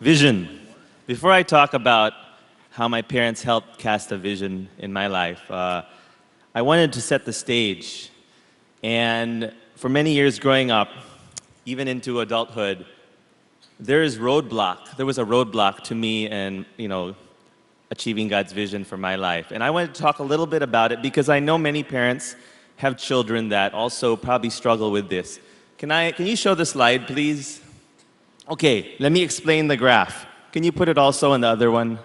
Vision. Before I talk about how my parents helped cast a vision in my life, I wanted to set the stage. And for many years growing up, even into adulthood, there was a roadblock to me and, achieving God's vision for my life. And I wanted to talk a little bit about it because I know many parents have children that also probably struggle with this. Can you show the slide, please? Okay, let me explain the graph. Can you put it also on the other one?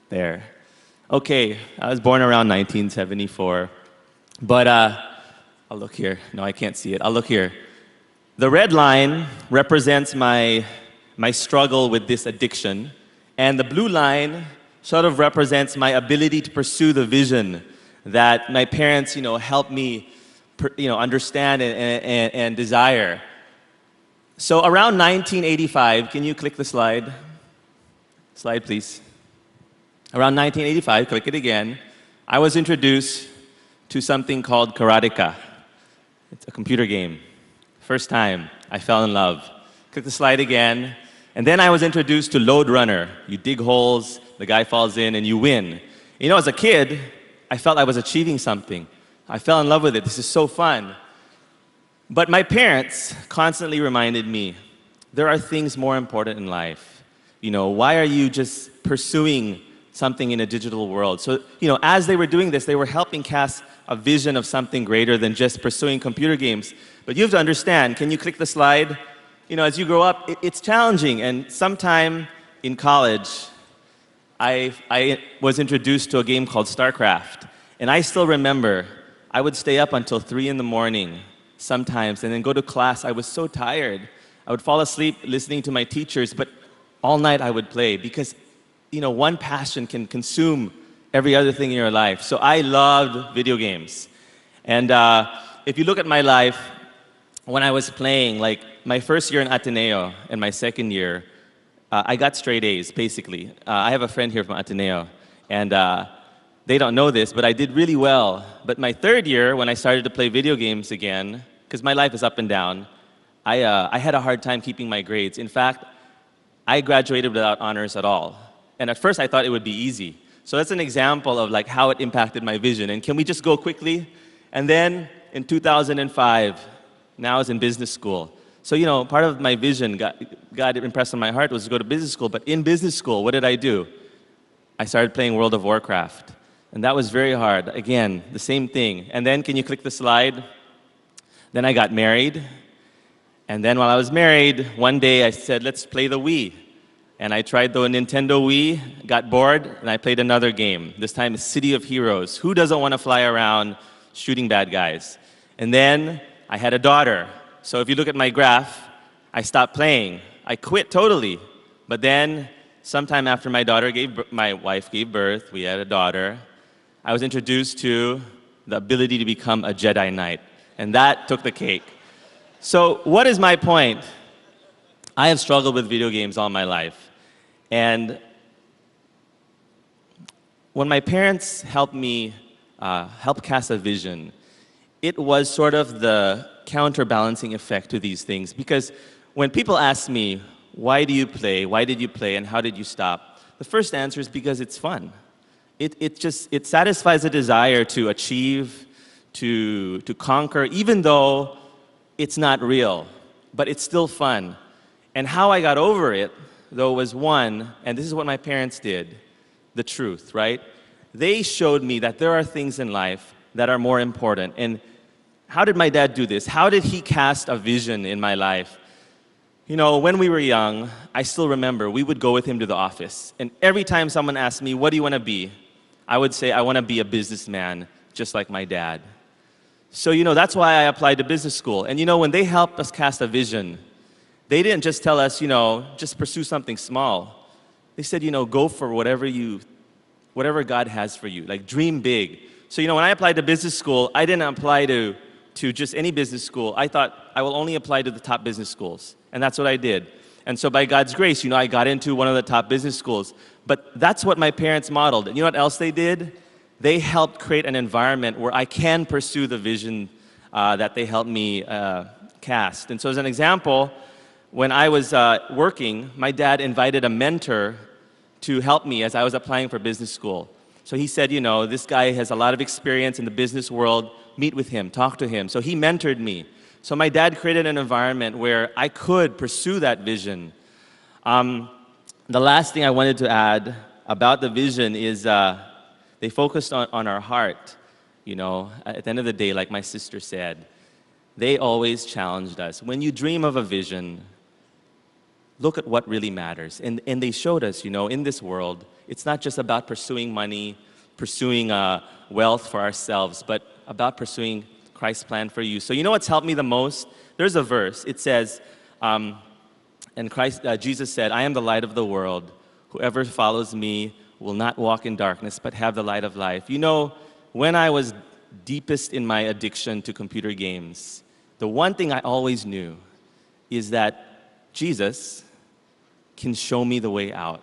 There. Okay, I was born around 1974. But I'll look here. No, I can't see it. I'll look here. The red line represents my struggle with this addiction, and the blue line sort of represents my ability to pursue the vision that my parents, helped me, understand and desire. So around 1985, can you click the slide? Slide, please. Around 1985, click it again, I was introduced to something called Karateka. It's a computer game. First time, I fell in love. Click the slide again, and then I was introduced to Lode Runner. You dig holes, the guy falls in, and you win. As a kid, I felt I was achieving something. I fell in love with it. This is so fun. But my parents constantly reminded me, there are things more important in life. Why are you just pursuing something in a digital world? So, as they were doing this, they were helping cast a vision of something greater than just pursuing computer games. But you have to understand, can you click the slide? As you grow up, it's challenging. And sometime in college, I was introduced to a game called StarCraft. And I still remember, I would stay up until 3 in the morning sometimes, and then go to class. I was so tired. I would fall asleep listening to my teachers, but all night I would play because, one passion can consume every other thing in your life. So I loved video games. And if you look at my life, when I was playing, like my first year in Ateneo and my second year, I got straight A's, basically. I have a friend here from Ateneo, and they don't know this, but I did really well. But my third year, when I started to play video games again, because my life is up and down, I had a hard time keeping my grades. In fact, I graduated without honors at all. And at first, I thought it would be easy. So that's an example of how it impacted my vision. And can we just go quickly? And then in 2005, now I was in business school. So, part of my vision, God impressed on my heart, was to go to business school. But in business school, what did I do? I started playing World of Warcraft. And that was very hard. Again, the same thing. And then, can you click the slide? Then I got married. And then while I was married, one day I said, let's play the Wii. And I tried the Nintendo Wii, got bored, and I played another game. This time, City of Heroes. Who doesn't want to fly around shooting bad guys? And then I had a daughter. So if you look at my graph, I stopped playing. I quit totally. But then, sometime after my wife gave birth, we had a daughter, I was introduced to the ability to become a Jedi Knight. And that took the cake. So what is my point? I have struggled with video games all my life. And when my parents helped me help cast a vision, it was sort of the counterbalancing effect to these things. Because when people ask me, why do you play? Why did you play? And how did you stop? The first answer is because it's fun. It satisfies a desire to achieve, to conquer, even though it's not real, but it's still fun. And how I got over it, though, was one, and this is what my parents did, the truth, right? They showed me that there are things in life that are more important. And how did my dad do this? How did he cast a vision in my life? When we were young, I still remember we would go with him to the office. And every time someone asked me, what do you want to be? I would say, I want to be a businessman, just like my dad. So, that's why I applied to business school. And, when they helped us cast a vision, they didn't just tell us, just pursue something small. They said, go for whatever God has for you. Dream big. So, when I applied to business school, I didn't apply to just any business school. I thought I will only apply to the top business schools. And that's what I did. And so by God's grace, I got into one of the top business schools. But that's what my parents modeled. And you know what else they did? They helped create an environment where I can pursue the vision that they helped me cast. And so as an example, when I was working, my dad invited a mentor to help me as I was applying for business school. So he said, you know, this guy has a lot of experience in the business world. Meet with him, talk to him. So he mentored me. So my dad created an environment where I could pursue that vision. The last thing I wanted to add about the vision is they focused on our heart. You know, at the end of the day, like my sister said, they always challenged us. When you dream of a vision, look at what really matters. And they showed us, you know, in this world, it's not just about pursuing money, pursuing wealth for ourselves, but about pursuing Christ's plan for you. So you know what's helped me the most? There's a verse. It says, and Jesus said, I am the light of the world. Whoever follows me will not walk in darkness, but have the light of life. You know, when I was deepest in my addiction to computer games, the one thing I always knew is that Jesus can show me the way out.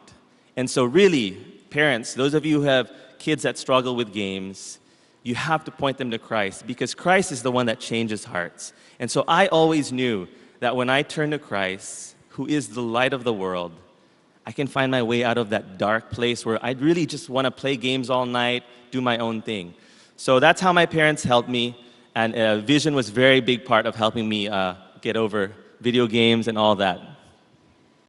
And so really, parents, those of you who have kids that struggle with games, you have to point them to Christ, because Christ is the one that changes hearts. And so I always knew that when I turn to Christ, who is the light of the world, I can find my way out of that dark place where I'd really just want to play games all night, do my own thing. So that's how my parents helped me, and vision was a very big part of helping me get over video games and all that.